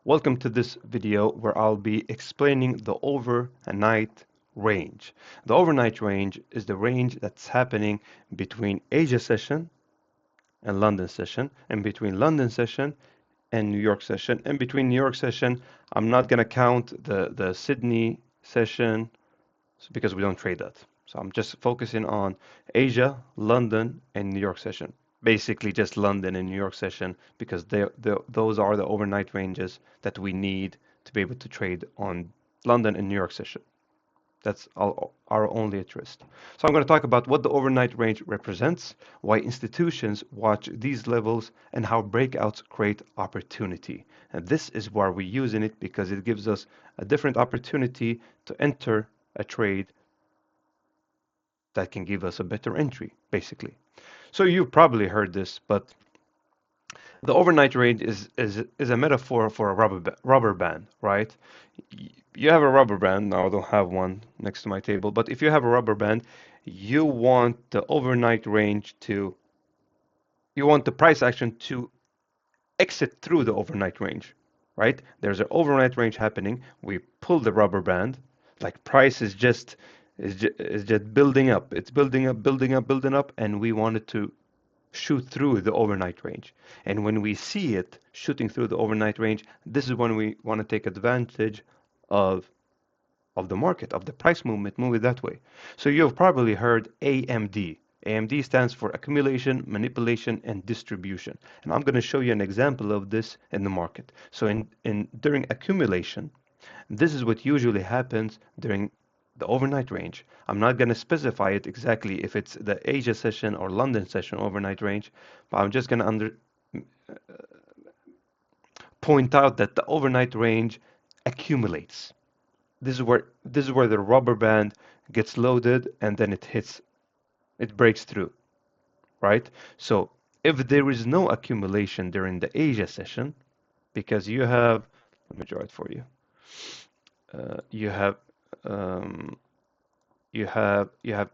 Welcome to this video where I'll be explaining the overnight range. The overnight range is the range that's happening between Asia session and London session, and between London session and New York session. And between New York session, I'm not going to count the Sydney session because we don't trade that. So I'm just focusing on Asia, London, and New York session. Basically just London and New York session because those are the overnight ranges that we need to be able to trade on London and New York session. That's our only interest. So I'm going to talk about what the overnight range represents, why institutions watch these levels, and how breakouts create opportunity. And this is why we're using it because it gives us a different opportunity to enter a trade that can give us a better entry, basically. So you've probably heard this, but the overnight range is a metaphor for a rubber band, right? You have a rubber band. Now I don't have one next to my table, but if you have a rubber band, you want the overnight range to, you want the price action to exit through the overnight range, right? There's an overnight range happening. We pull the rubber band, like price is just building up. It's building up, building up, building up, and we want it to shoot through the overnight range. And when we see it shooting through the overnight range, this is when we want to take advantage of the market, of the price movement, move it that way. So you've probably heard AMD. AMD stands for accumulation, manipulation, and distribution. And I'm going to show you an example of this in the market. So during accumulation, this is what usually happens during the overnight range. I'm not going to specify it exactly if it's the Asia session or London session overnight range, but I'm just going to point out that the overnight range accumulates. This is where the rubber band gets loaded and then it breaks through, right? So if there is no accumulation during the Asia session, because you have, let me draw it for you. You have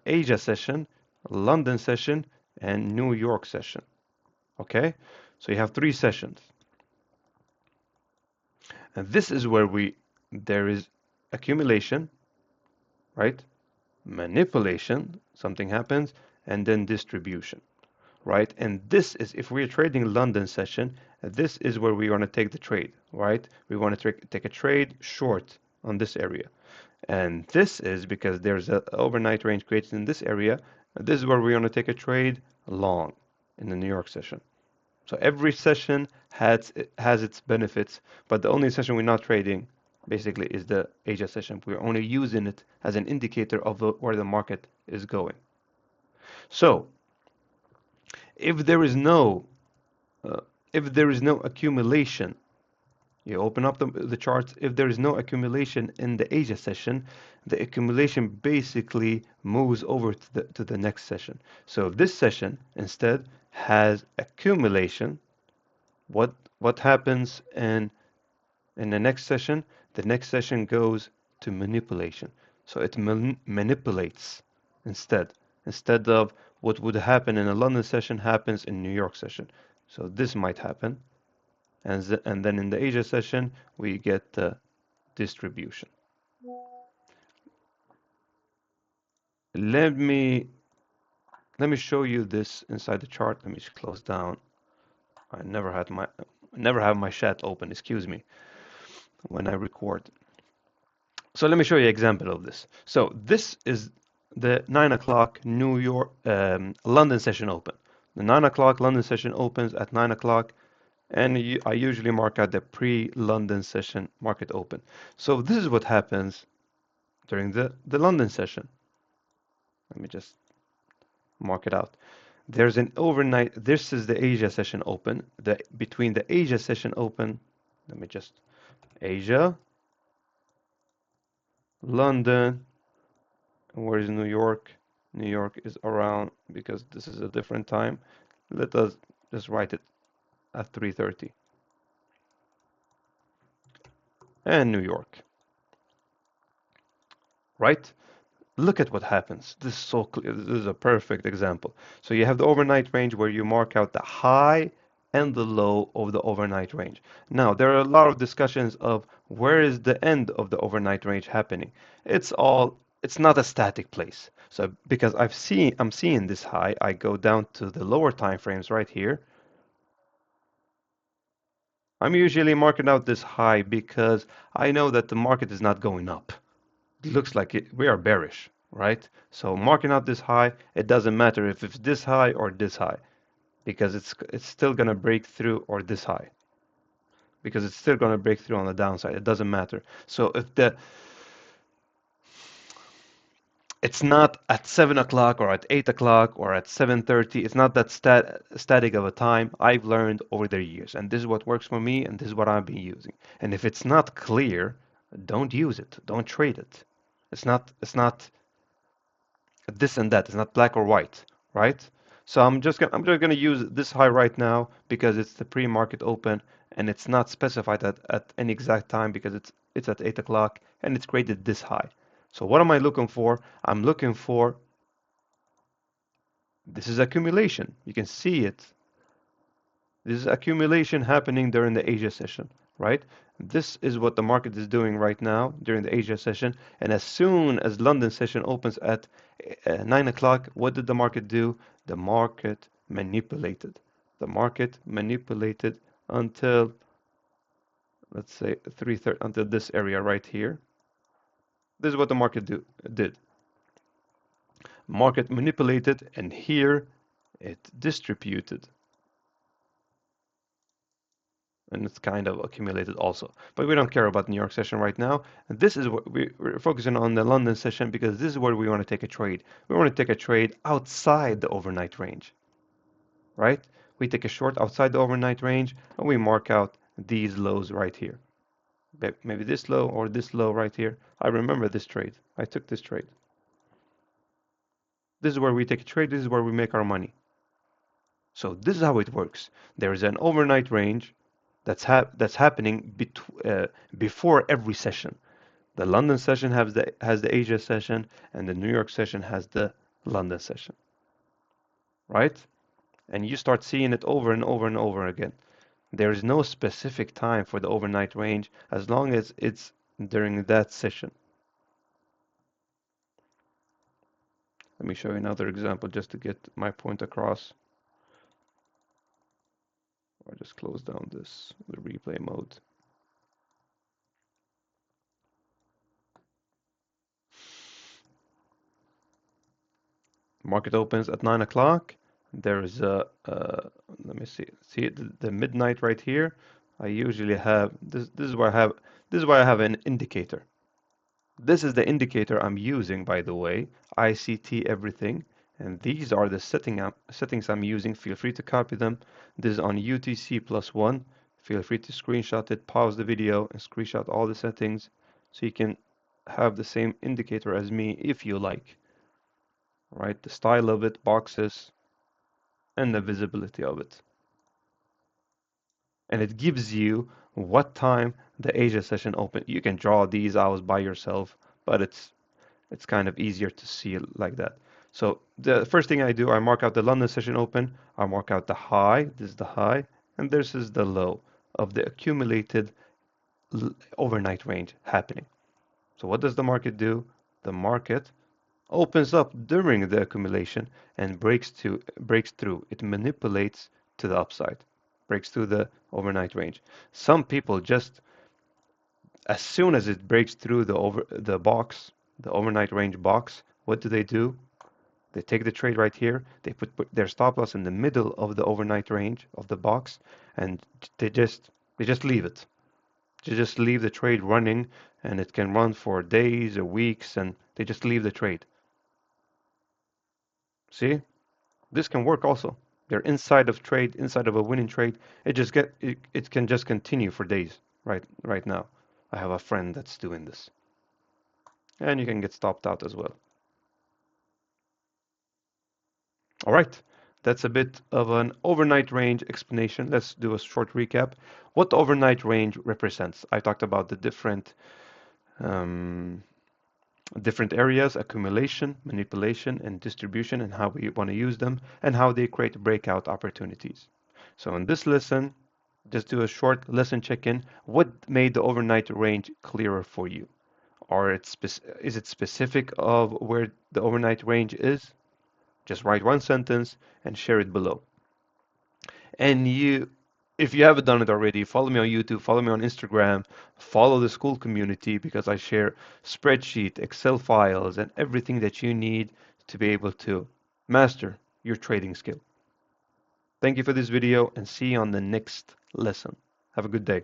Asia session, London session, and New York session. Okay, so you have 3 sessions, and this is where there is accumulation, right? Manipulation, something happens, and then distribution, right? And this is, if we're trading London session, this is where we want to take the trade, right? We want to take a trade short on this area. And this is because there's an overnight range created in this area. And this is where we want to take a trade long in the New York session. So every session has its benefits, but the only session we're not trading basically is the Asia session. We're only using it as an indicator of where the market is going. So if there is no accumulation, you open up the charts. If there is no accumulation in the Asia session, the accumulation basically moves over to the next session. So if this session instead has accumulation, what happens in the next session? The next session goes to manipulation. So it manipulates instead of what would happen in a London session happens in New York session. So this might happen. And then in the Asia session, we get the distribution. Let me show you this inside the chart. Let me just close down. I never have my chat open, excuse me, when I record. So let me show you an example of this. So this is the 9 o'clock New York, London session open. The 9 o'clock London session opens at 9 o'clock. And I usually mark out the pre-London session market open. So this is what happens during the London session. Let me just mark it out. There's an overnight, this is the Asia session open. Between the Asia session open, let me just, Asia, London, and where is New York? New York is around, because this is a different time. Let us just write it at 3:30. And New York, right? Look at what happens. This is so clear. This is a perfect example. So you have the overnight range where you mark out the high and the low of the overnight range. Now, there are a lot of discussions of where is the end of the overnight range happening. It's not a static place. So because I'm seeing this high, I go down to the lower time frames right here. I'm usually marking out this high because I know that the market is not going up. It looks like we are bearish, right? So marking out this high, it doesn't matter if it's this high or this high because it's still going to break through, or this high because it's still going to break through on the downside. It doesn't matter. So if it's not at 7 o'clock or at 8 o'clock or at 7:30, it's not that static of a time. I've learned over the years, and this is what works for me, and this is what I've been using. And if it's not clear, don't use it. Don't trade it. It's not this and that. It's not black or white, right? So I'm just gonna use this high right now because it's the pre-market open and it's not specified at any exact time because it's at 8 o'clock and it's created this high. So what am I looking for? I'm looking for, this is accumulation. You can see it. This is accumulation happening during the Asia session, right? This is what the market is doing right now during the Asia session. And as soon as London session opens at 9 o'clock, what did the market do? The market manipulated. The market manipulated until, let's say, 3:30, until this area right here. This is what the market did. Market manipulated, and here it distributed. And it's kind of accumulated also. But we don't care about New York session right now. And this is what we're focusing on, the London session, because this is where we want to take a trade. We want to take a trade outside the overnight range, right? We take a short outside the overnight range and we mark out these lows right here. Maybe this low or this low right here. I remember this trade. I took this trade. This is where we take a trade. This is where we make our money. So this is how it works. There is an overnight range that's happening before every session. The London session has the Asia session, and the New York session has the London session, right? And you start seeing it over and over and over again. There is no specific time for the overnight range as long as it's during that session. Let me show you another example just to get my point across. I'll just close down the replay mode. Market opens at 9 o'clock. There is let me see the midnight right here. I usually have this is where I have an indicator. This is the indicator I'm using, by the way, ICT everything, and these are the settings I'm using. Feel free to copy them. This is on UTC +1. Feel free to screenshot it, pause the video, and screenshot all the settings so you can have the same indicator as me if you like. Right, the style of it, boxes, and the visibility of it. And it gives you what time the Asia session open. You can draw these out by yourself, but it's kind of easier to see it like that. So the first thing I do, I mark out the London session open, I mark out the high, this is the high, and this is the low of the accumulated overnight range happening. So what does the market do? The market opens up during the accumulation and breaks through. It manipulates to the upside, breaks through the overnight range. Some people just, as soon as it breaks through the overnight range box, what do? They take the trade right here. They put their stop loss in the middle of the overnight range of the box, and they just leave it. They just leave the trade running, and it can run for days or weeks, and they just leave the trade. See, this can work also. They're inside of trade, inside of a winning trade. It can just continue for days. Right now, I have a friend that's doing this, and you can get stopped out as well. All right, that's a bit of an overnight range explanation. Let's do a short recap. What the overnight range represents. I talked about the different areas: accumulation, manipulation, and distribution, and how we want to use them, and how they create breakout opportunities. So in this lesson, just do a short lesson check-in. What made the overnight range clearer for you? Is it specific of where the overnight range is? Just write one sentence and share it below. And if you haven't done it already, follow me on YouTube, follow me on Instagram, follow the school community because I share spreadsheet, Excel files, and everything that you need to be able to master your trading skill. Thank you for this video and see you on the next lesson. Have a good day.